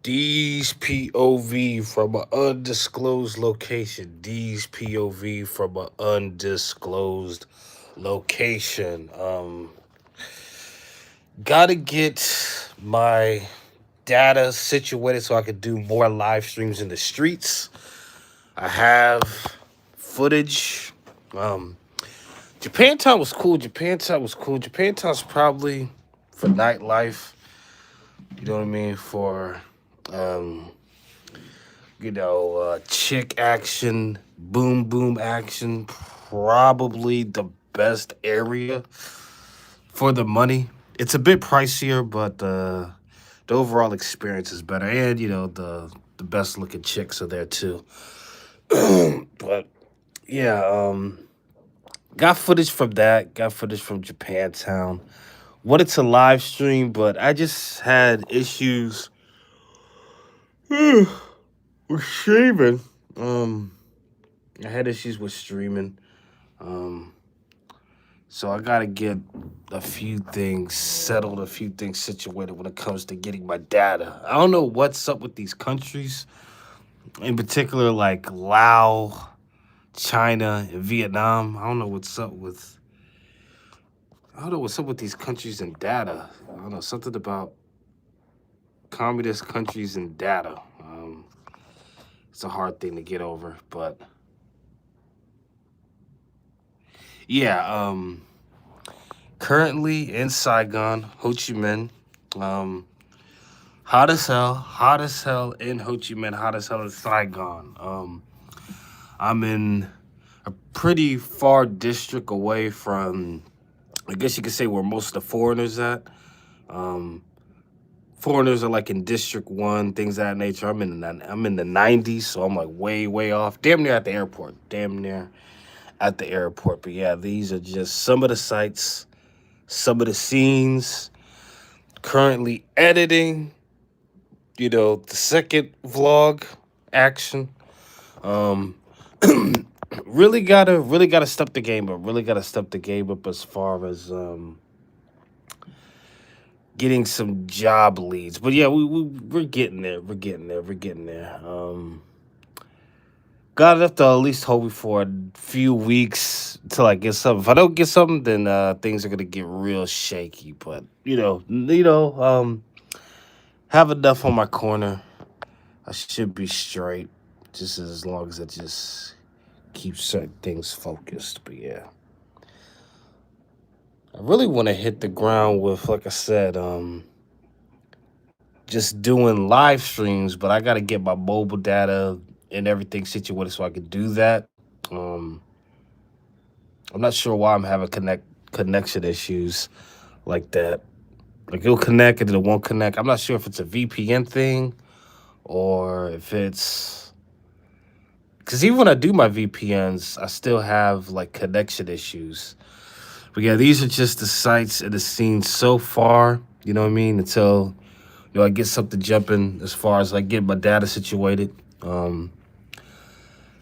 D's POV from an undisclosed location. D's POV from an undisclosed location. Gotta get my data situated so I could do more live streams in the streets. I have footage. Um, Japantown was cool. Japantown was cool. Japantown's probably for nightlife. You know what I mean? For um, chick action, boom boom action. Probably the best area for the money. It's a bit pricier, but the overall experience is better, and the best looking chicks are there too. But yeah, got footage from that. Got footage from Japantown. Wanted to live stream, but I just had issues with streaming. Um, I had issues with streaming. Um, so I gotta get a few things settled, a few things situated when it comes to getting my data. I don't know what's up with these countries, in particular like Laos, China, and Vietnam. I don't know what's up with these countries and data. I don't know, something about communist countries and data. It's a hard thing to get over, but yeah. Currently in Saigon, Ho Chi Minh. Um, hot as hell in Ho Chi Minh, hot as hell in Saigon. I'm in a pretty far district away from, I guess you could say, where most of the foreigners at. Um, Foreigners are like in District One, things of that nature. I'm in the 90s, so I'm like way off. Damn near at the airport. Damn near at the airport. But yeah, these are just some of the sights, some of the scenes. Currently editing, the second vlog action. Um, really gotta step the game up. Really gotta step the game up as far as getting some job leads. But yeah, we're getting there. We're getting there. Gotta have to at least hold for a few weeks till I get something. If I don't get something, then things are gonna get real shaky. But have enough on my corner. I should be straight, just as long as I just keep certain things focused. But yeah, I really want to hit the ground with, like I said, just doing live streams. But I got to get my mobile data and everything situated so I can do that. I'm not sure why I'm having connection issues like that. Like it'll connect and then it won't connect. I'm not sure if it's a VPN thing or if it's because even when I do my VPNs, I still have like connection issues. But yeah, these are just the sights and the scenes so far. You know what I mean? Until I get something jumping as far as like getting my data situated.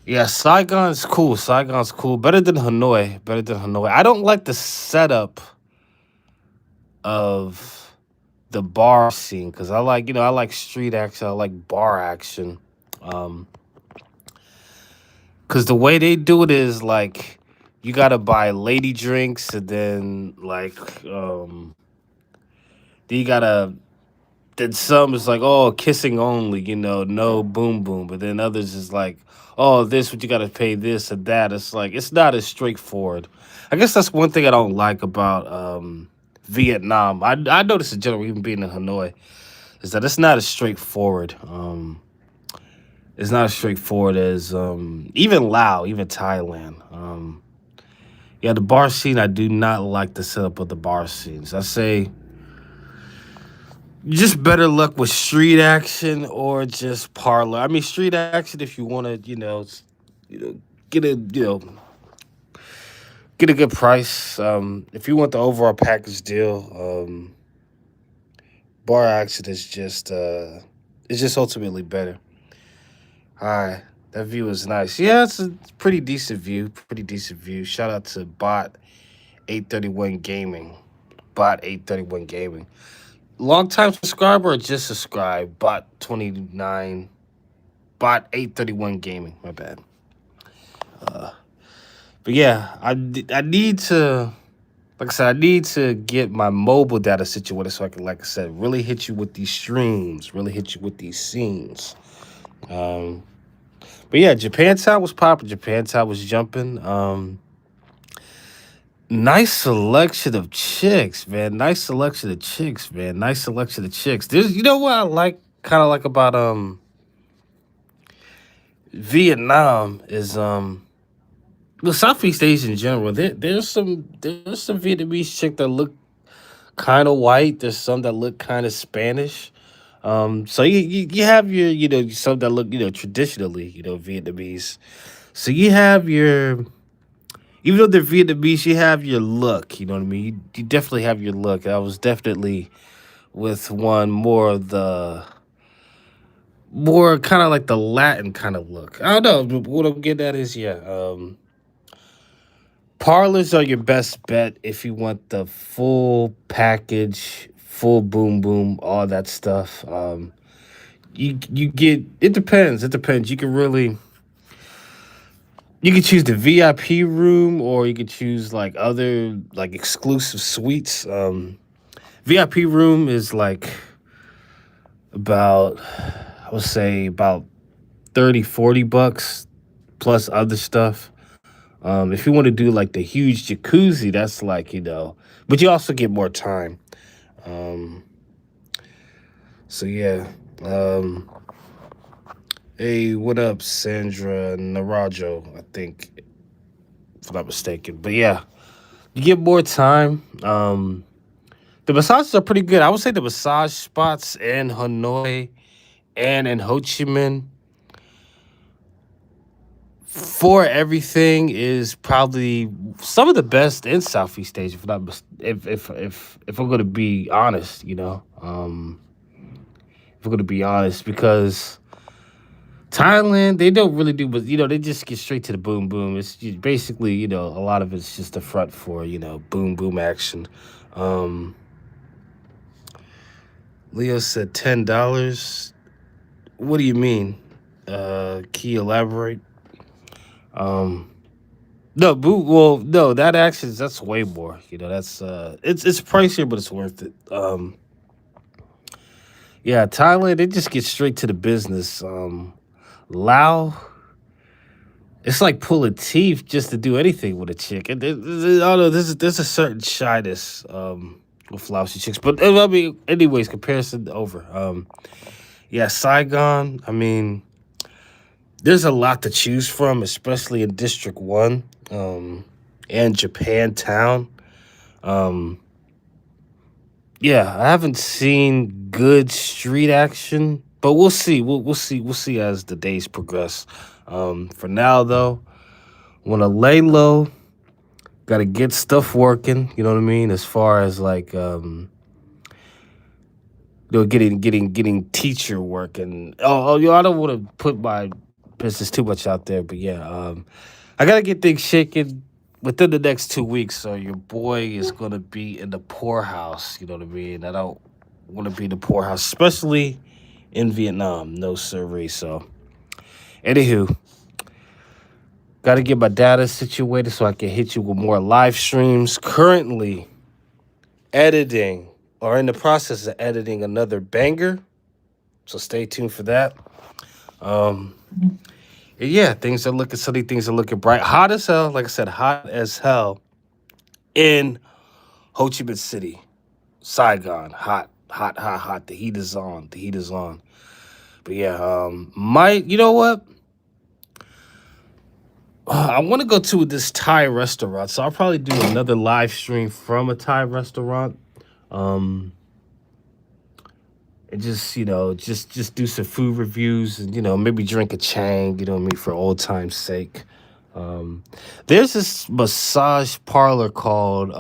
Yeah, Saigon's cool. Saigon's cool. Better than Hanoi. Better than Hanoi. I don't like the setup of the bar scene because I like street action. I like bar action. Um, because the way they do it is like you gotta buy lady drinks and then then you gotta then some is like, oh, kissing only, no boom boom. But then others is like, oh, this what you gotta pay this and that. It's like it's not as straightforward. I guess that's one thing I don't like about Vietnam. I noticed in general, even being in Hanoi, is that it's not as straightforward. It's not as straightforward as even Laos, even Thailand. Yeah, the bar scene, I do not like the setup of the bar scenes. I say just better luck with street action or just parlor. I mean, street action if you want to, you know, get a, get a good price. If you want the overall package deal, bar action is just, it's just ultimately better. Hi, that view is nice. Yeah, it's a pretty decent view. Pretty decent view. Shout out to Bot 831 Gaming. Bot 831 Gaming. long time subscriber or just subscribe? Bot 29, bot 831 gaming. My bad. But yeah, I need to, like I said, I need to get my mobile data situated so I can, like I said, really hit you with these streams, really hit you with these scenes. Um, but yeah, Japantown was popping. Japantown was jumping. Nice selection of chicks, man. Nice selection of chicks, man. Nice selection of chicks. There's, you know what I like, kind of like about Vietnam is well, Southeast Asia in general. There's some Vietnamese chick that look kind of white. There's some that look kind of Spanish. So you have your, some that look, traditionally, Vietnamese. So you have your, even though they're Vietnamese, you have your look. You know what I mean? You definitely have your look. I was definitely with one more of the, more kind of like the Latin kind of look. I don't know. What I'm getting at is, yeah, parlors are your best bet if you want the full package, full boom boom, all that stuff. You get, it depends. It depends. You can choose the VIP room, or you could choose like other like exclusive suites. VIP room is like about, I would say about 30 40 bucks plus other stuff. If you want to do like the huge jacuzzi, that's like, but you also get more time. Um, so yeah. Um, hey, what up, Sandra Narajo? I think, if I'm not mistaken. But yeah, you get more time. The massages are pretty good. I would say the massage spots in Hanoi and in Ho Chi Minh for everything is probably some of the best in Southeast Asia. If not, if I'm gonna be honest, if I'm gonna be honest, because Thailand, they don't really do, but they just get straight to the boom boom. It's just basically, a lot of it's just the front for, boom boom action. Um, Leo said $10. What do you mean? Can you elaborate? Um, no, well, no, that action, that's way more. That's it's pricier, but it's worth it. Yeah, Thailand, they just get straight to the business. Lao, it's like pulling teeth just to do anything with a chick. I don't know. There's a certain shyness with Laosi chicks, but I mean, anyways, comparison over. Yeah, Saigon. I mean, there's a lot to choose from, especially in District One, and Japantown. Um, yeah, I haven't seen good street action, but we'll see. We'll see as the days progress. For now, though, want to lay low. Got to get stuff working. You know what I mean? As far as like, getting teacher work, and I don't want to put my business too much out there, but yeah, I gotta get things shaken within the next 2 weeks. So your boy is gonna be in the poorhouse. You know what I mean? I don't want to be in the poorhouse, especially in Vietnam. No siree. So, anywho, got to get my data situated so I can hit you with more live streams. Currently editing, or in the process of editing, another banger. So stay tuned for that. Um, yeah, things are looking sunny. Things are looking bright. Hot as hell. Like I said, hot as hell in Ho Chi Minh City, Saigon. Hot, hot, hot, hot. The heat is on. The heat is on. But yeah, you know what? I want to go to this Thai restaurant, so I'll probably do another live stream from a Thai restaurant. Um, and just just do some food reviews, and maybe drink a chang. You know what I mean, for old time's sake. Um, there's this massage parlor called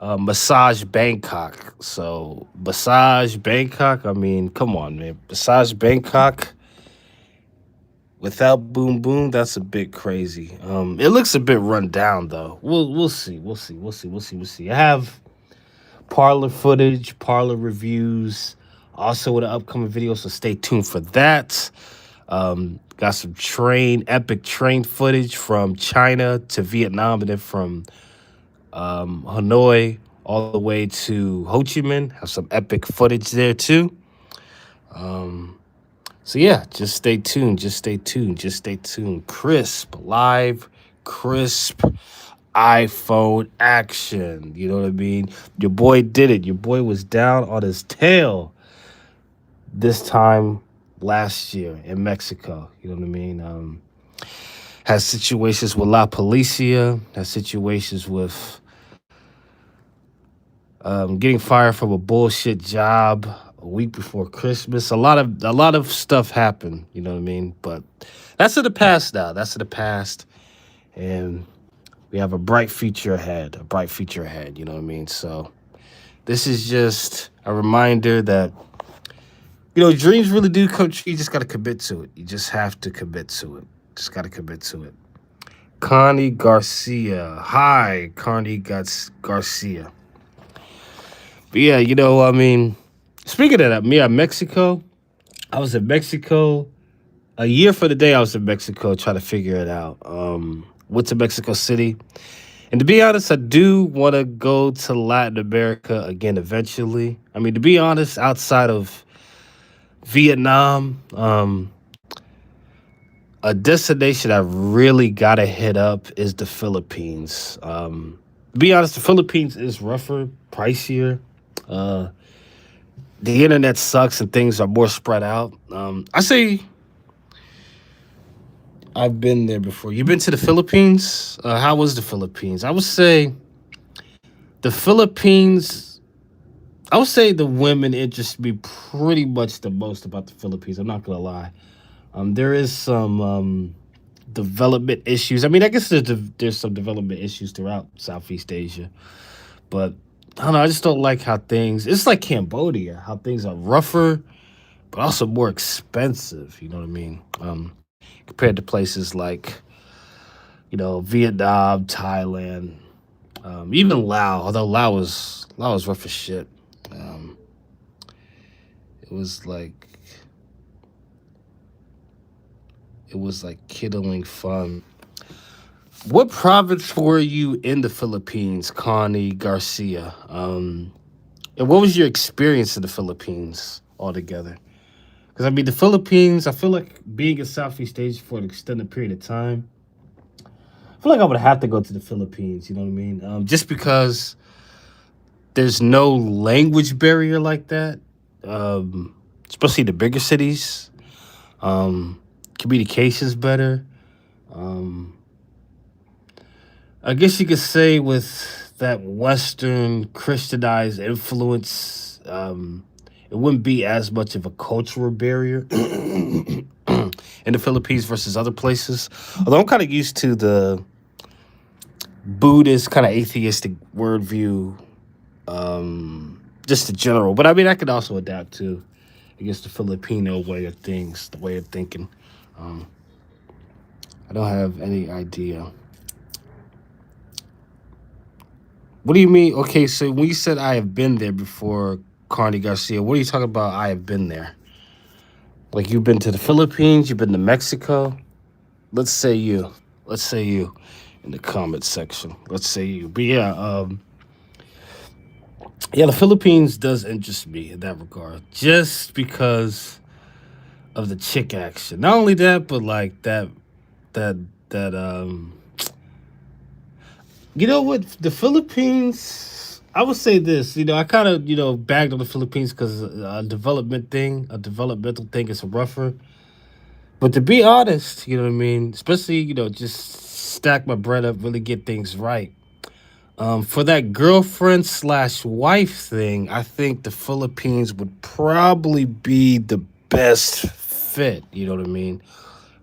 Massage Bangkok. So Massage Bangkok. I mean, come on, man. Massage Bangkok without boom boom, that's a bit crazy. It looks a bit run down though. We'll see. We'll see. We'll see. We'll see. We'll see. I have parlor footage, parlor reviews, also with an upcoming video. So stay tuned for that. Got some epic train footage from China to Vietnam, and then from Hanoi all the way to Ho Chi Minh. Have some epic footage there too. So yeah, just stay tuned. Just stay tuned. Just stay tuned. Crisp, live, crisp iPhone action. You know what I mean? Your boy did it. Your boy was down on his tail this time last year in Mexico. You know what I mean? Has situations with La Policia. Has situations with getting fired from a bullshit job a week before Christmas. A lot of stuff happened. You know what I mean? But that's in the past now. That's in the past, and we have a bright future ahead. A bright future ahead. You know what I mean? So this is just a reminder that dreams really do come true. You just got to commit to it. You just have to commit to it. Just got to commit to it. Connie Garcia. Hi, Connie Garcia. But yeah, I mean, speaking of that, me at Mexico, I was in Mexico a year for the day. I was in Mexico trying to figure it out. Went to Mexico City. And to be honest, I do want to go to Latin America again eventually. I mean, to be honest, outside of Vietnam, a destination I really got to hit up is the Philippines. To be honest, the Philippines is rougher, pricier. Uh, the internet sucks and things are more spread out. I say I've been there before. You've been to the Philippines? How was the Philippines? I would say the Philippines. I would say the women interest me pretty much the most about the Philippines. I'm not gonna lie. There is some development issues. I mean, I guess there's some development issues throughout Southeast Asia, but I don't know. I just don't like how things. It's like Cambodia, how things are rougher, but also more expensive. You know what I mean? Compared to places like Vietnam, Thailand, even Laos. Although Laos was rough as shit. Um, it was like kindling fun. What province were you in the Philippines, Connie Garcia? And what was your experience in the Philippines altogether? Because I mean, the Philippines, I feel like being in Southeast Asia for an extended period of time, I feel like I would have to go to the Philippines. You know what I mean? Just because there's no language barrier like that, especially the bigger cities. Communications better. Um, I guess you could say with that Western Christianized influence, it wouldn't be as much of a cultural barrier in the Philippines versus other places. Although I'm kind of used to the Buddhist kind of atheistic worldview, just the general. But I mean, I could also adapt to, I guess, the Filipino way of things, the way of thinking. Um, I don't have any idea. What do you mean? Okay, so when you said I have been there before, Carney Garcia, what are you talking about? I have been there. Like you've been to the Philippines, you've been to Mexico. Let's say you. Let's say you in the comment section. Let's say you. But yeah, yeah, the Philippines does interest me in that regard, just because of the chick action. Not only that, but like that that you know what? The Philippines, I would say this. I kind of, bagged on the Philippines because a developmental thing is rougher. But to be honest, you know what I mean? Especially, just stack my bread up, really get things right. For that girlfriend slash wife thing, I think the Philippines would probably be the best fit, you know what I mean?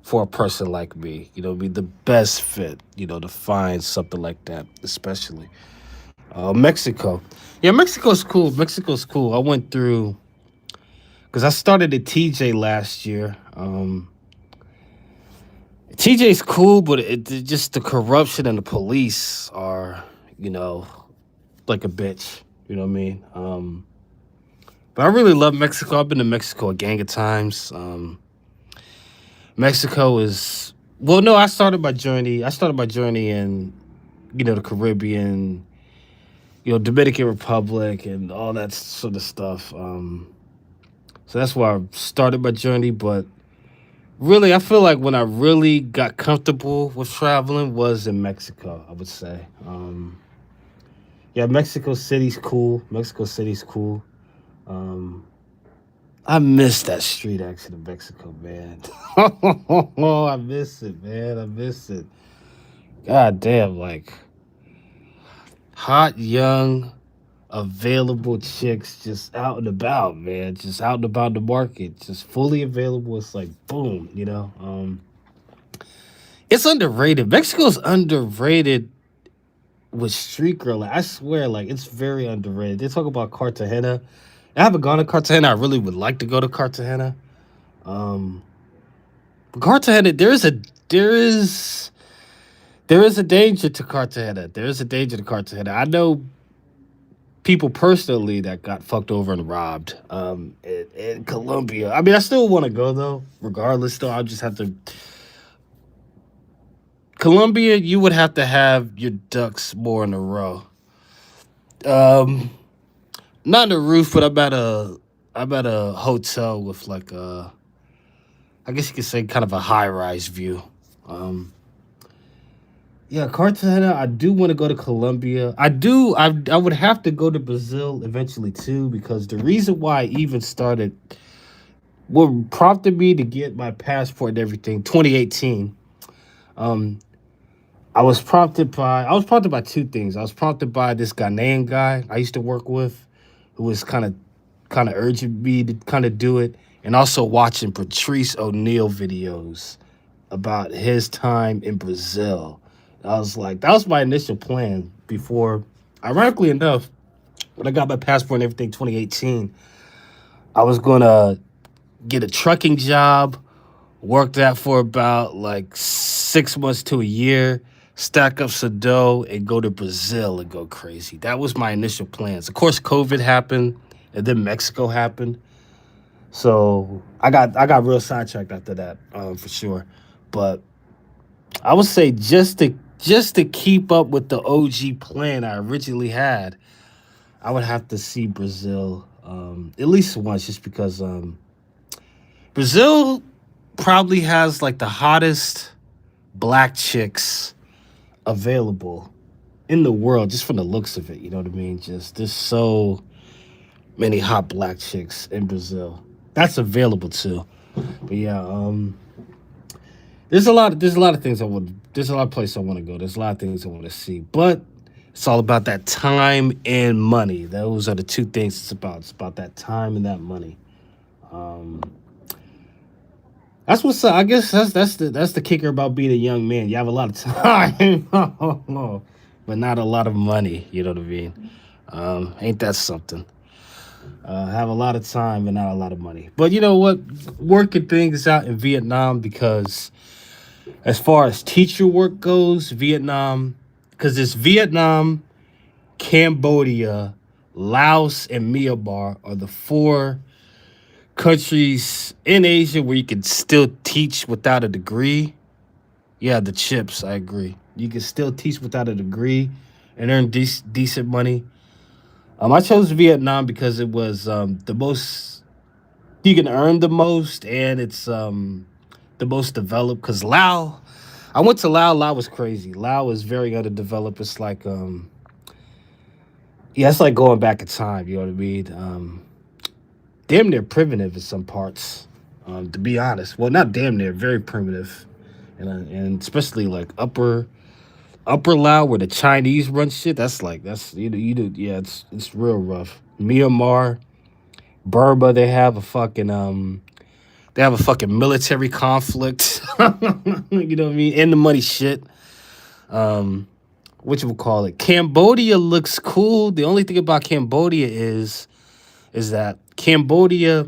For a person like me, be the best fit, to find something like that, especially. Mexico. Yeah, Mexico's cool. Mexico's cool. I went through, because I started at TJ last year. TJ's cool, but just the corruption and the police are, like a bitch. You know what I mean? But I really love Mexico. I've been to Mexico a gang of times. Mexico is well. No, I started my journey. I started my journey in the Caribbean, Dominican Republic, and all that sort of stuff. So that's where I started my journey. But really, I feel like when I really got comfortable with traveling was in Mexico. I would say, yeah, Mexico City's cool. Mexico City's cool. Um, I miss that street action in Mexico, man. Oh, I miss it, man. I miss it. God damn, like hot, young, available chicks just out and about, man. Just out and about the market, just fully available. It's like boom, it's underrated. Mexico's underrated with street girl. Like, I swear, like it's very underrated. They talk about Cartagena. I haven't gone to Cartagena. I really would like to go to Cartagena. Um, but Cartagena, there is there is a danger to Cartagena. There is a danger to Cartagena. I know people personally that got fucked over and robbed in Colombia. I mean, I still want to go though. Regardless, though, I'll just have to. Colombia, you would have to have your ducks more in a row. Um, Not in the roof, but I'm at a hotel with like a, I guess you could say kind of a high rise view. Um, yeah, Cartagena. I do want to go to Colombia. I do. I would have to go to Brazil eventually too, because the reason why I even started, what prompted me to get my passport and everything, 2018. Um, I was prompted by two things. I was prompted by this Ghanaian guy I used to work with, who was kind of urging me to kind of do it, and also watching Patrice O'Neill videos about his time in Brazil. I was like, that was my initial plan before. Ironically enough, when I got my passport and everything, 2018, I was gonna get a trucking job, work that for about like 6 months to a year, stack up some dough, and go to Brazil and go crazy. That was my initial plans. Of course, COVID happened, and then Mexico happened. So I got real sidetracked after that, for sure. But I would say just to keep up with the OG plan I originally had, I would have to see Brazil at least once, just because Brazil probably has like the hottest black chicks available in the world, just from the looks of it. You know what I mean? Just there's so many hot black chicks in Brazil. That's available too. But yeah, there's a lot of things I would there's a lot of places I want to go. There's a lot of things I want to see. But it's all about that time and money. Those are the two things it's about. It's about that time and that money. Um, that's what's up. I guess that's the kicker about being a young man. You have a lot of time, but not a lot of money. You know what I mean? Ain't that something? Have a lot of time and not a lot of money. But you know what? Working things out in Vietnam, because as far as teacher work goes, Vietnam, because it's Vietnam, Cambodia, Laos, and Myanmar are the four countries in Asia where you can still teach without a degree. Yeah, the chips, I agree. You can still teach without a degree and earn decent money. I chose Vietnam because it was the most you can earn the most, and it's the most developed. Because Laos, I went to Laos. Laos was crazy. Laos is very underdeveloped. It's like yeah, it's like going back in time. You know what I mean? Damn near primitive in some parts. To be honest, well, not damn near, very primitive, and especially like upper Lao where the Chinese run shit. That's like that's you do yeah. It's real rough. Myanmar, Burma, they have a fucking military conflict. You know what I mean? And the money shit. Um, what you would call it? Cambodia looks cool. The only thing about Cambodia is that Cambodia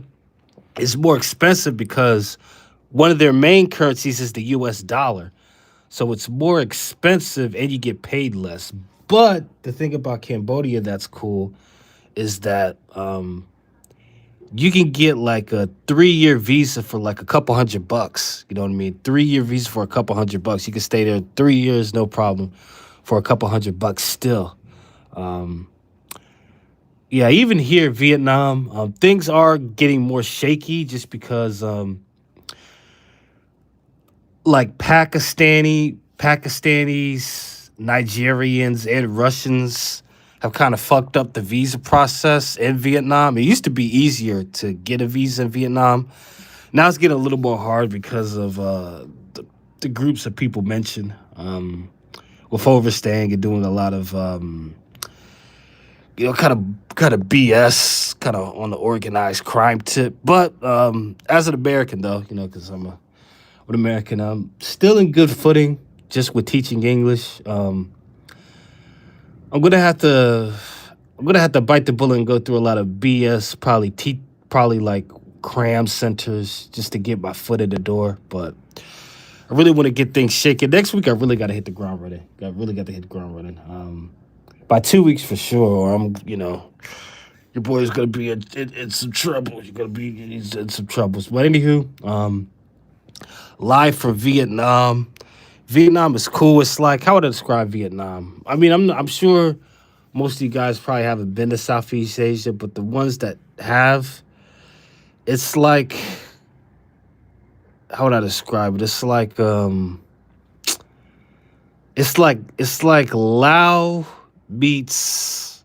is more expensive because one of their main currencies is the US dollar. So it's more expensive and you get paid less. But the thing about Cambodia that's cool is that you can get like a 3 year visa for like a couple $100. You know what I mean? 3 year visa for a couple $100. You can stay there 3 years, no problem, for a couple $100 still. Um, yeah, even here, Vietnam, things are getting more shaky just because like Pakistanis, Nigerians, and Russians have kind of fucked up the visa process in Vietnam. It used to be easier to get a visa in Vietnam. Now it's getting a little more hard because of the groups that people mention with overstaying and doing a lot of kind of BS, kind of on the organized crime tip. But as an American, though, because I'm an American, I'm still in good footing just with teaching English. I'm gonna have to I'm gonna have to bite the bullet and go through a lot of BS, probably like cram centers just to get my foot in the door. But I really want to get things shaking. Next week, I really got to hit the ground running. I really got to hit the ground running. By 2 weeks for sure, or your boy's gonna be in some trouble. You're gonna be in some troubles. But anywho, live from Vietnam. Vietnam is cool. It's like, how would I describe Vietnam? I mean, I'm sure most of you guys probably haven't been to Southeast Asia, but the ones that have, it's like, how would I describe it? It's like Lao meets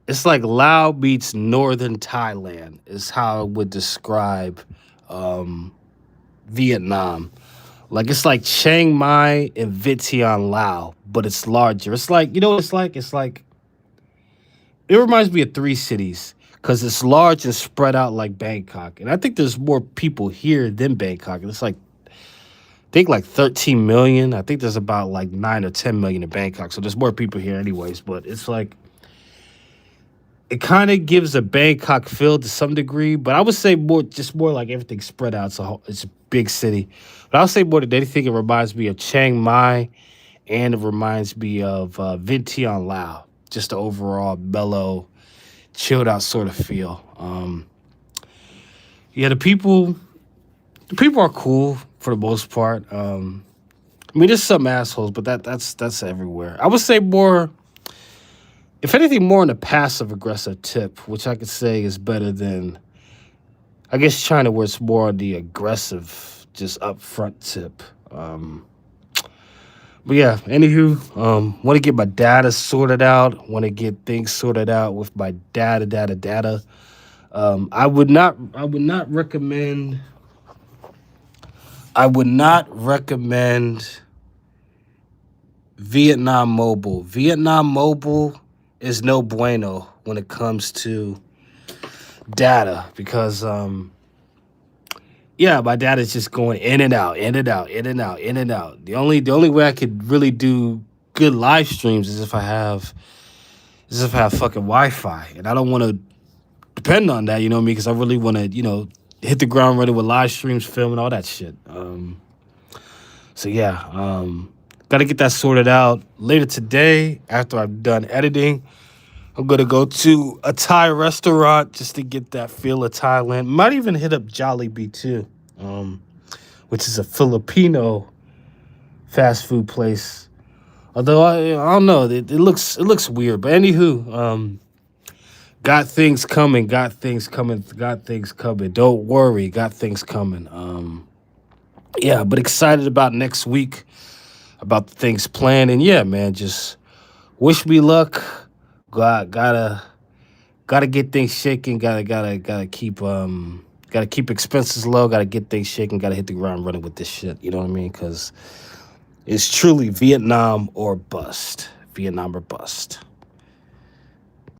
it's like Lao meets northern Thailand is how I would describe um, Vietnam. Like it's like Chiang Mai and Vientiane, Lao, but it's larger. It's like, you know what it's like? It's like, it reminds me of three cities because it's large and spread out like Bangkok. And I think there's more people here than Bangkok. It's like, I think like 13 million. I think there's about like 9 or 10 million in Bangkok. So there's more people here anyways, but it's like, it kind of gives a Bangkok feel to some degree, but I would say more like everything spread out. It's a big city. But I would say more than anything, it reminds me of Chiang Mai and it reminds me of Vientiane, Lao. Just the overall mellow, chilled out sort of feel. Yeah, the people are cool for the most part. I mean, there's some assholes, but that's everywhere. I would say more, if anything, more on the passive aggressive tip, which I could say is better than, I guess, China, where it's more on the aggressive, just upfront tip. But yeah, anywho, want to get my data sorted out. Want to get things sorted out with my data. I would not recommend. I would not recommend Vietnam Mobile. Vietnam Mobile is no bueno when it comes to data because yeah, my data is just going in and out, in and out, in and out, in and out. The only way I could really do good live streams is if I have fucking Wi-Fi, and I don't want to depend on that. You know what I mean? Because I really want to hit the ground running with live streams, film, and all that shit. So yeah, got to get that sorted out later today after I'm done editing. I'm gonna go to a Thai restaurant just to get that feel of Thailand. Might even hit up Jollibee too, which is a Filipino fast food place. Although I don't know, it looks weird. But anywho, got things coming, got things coming, got things coming. Don't worry, got things coming. Yeah, but excited about next week, about the things planned, and yeah, man, just wish me luck. Gotta get things shaking. Gotta keep expenses low. Gotta get things shaking. Gotta hit the ground running with this shit. You know what I mean? Because it's truly Vietnam or bust. Vietnam or bust.